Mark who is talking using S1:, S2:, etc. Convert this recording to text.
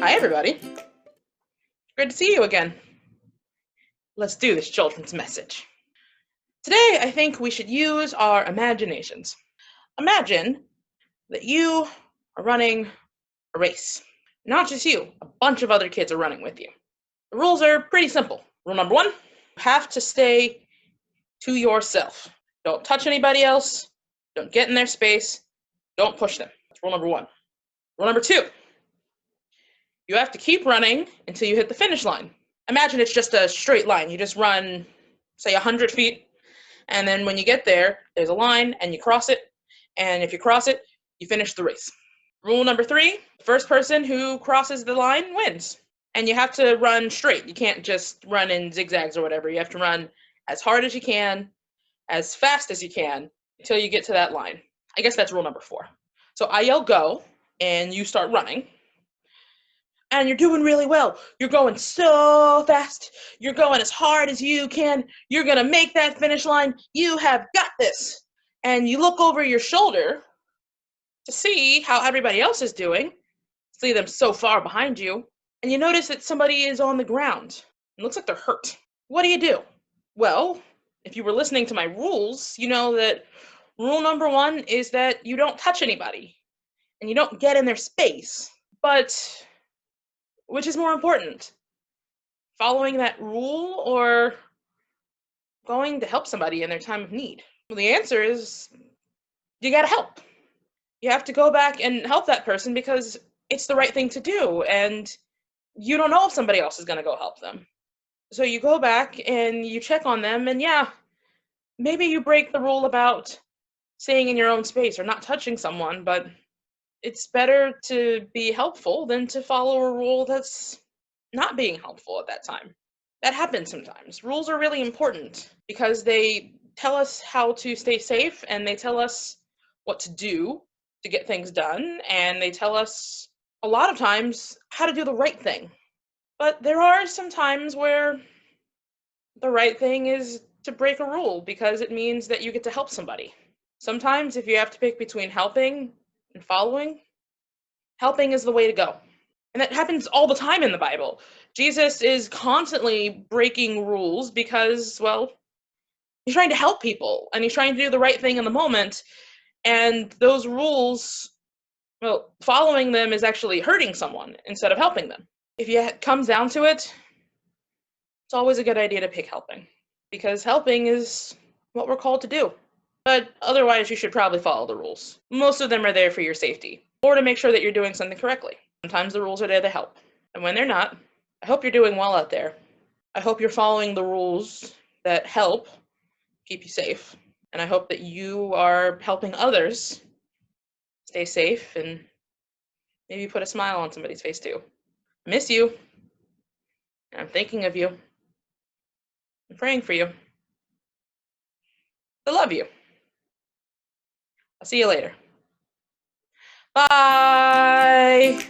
S1: Hi, everybody. Good to see you again. Let's do this children's message. Today, I think we should use our imaginations. Imagine that you are running a race. Not just you, a bunch of other kids are running with you. The rules are pretty simple. Rule number 1, you have to stay to yourself. Don't touch anybody else. Don't get in their space. Don't push them. That's rule number 1. Rule number 2, you have to keep running until you hit the finish line. Imagine it's just a straight line. You just run, say, 100 feet, and then when you get there, there's a line, and you cross it, and if you cross it, you finish the race. Rule number 3, the first person who crosses the line wins. And you have to run straight. You can't just run in zigzags or whatever. You have to run as hard as you can, as fast as you can, until you get to that line. I guess that's rule number 4. So I yell go, and you start running. And you're doing really well. You're going so fast. You're going as hard as you can. You're going to make that finish line. You have got this. And you look over your shoulder to see how everybody else is doing, see them so far behind you, and you notice that somebody is on the ground. It looks like they're hurt. What do? Well, if you were listening to my rules, you know that rule number 1 is that you don't touch anybody and you don't get in their space. But which is more important? Following that rule or going to help somebody in their time of need? Well, the answer is you gotta help. You have to go back and help that person because it's the right thing to do, and you don't know if somebody else is gonna go help them. So you go back and you check on them, and yeah, maybe you break the rule about staying in your own space or not touching someone, but it's better to be helpful than to follow a rule that's not being helpful at that time. That happens sometimes. Rules are really important because they tell us how to stay safe, and they tell us what to do to get things done, and they tell us a lot of times how to do the right thing. But there are some times where the right thing is to break a rule because it means that you get to help somebody. Sometimes if you have to pick between helping and following, helping is the way to go. And that happens all the time in the Bible. Jesus is constantly breaking rules because, well, he's trying to help people and he's trying to do the right thing in the moment. And those rules, well, following them is actually hurting someone instead of helping them. If it comes down to it, it's always a good idea to pick helping because helping is what we're called to do. But otherwise, you should probably follow the rules. Most of them are there for your safety or to make sure that you're doing something correctly. Sometimes the rules are there to help. And when they're not, I hope you're doing well out there. I hope you're following the rules that help keep you safe. And I hope that you are helping others stay safe and maybe put a smile on somebody's face too. I miss you. And I'm thinking of you. I'm praying for you. I love you. I'll see you later. Bye.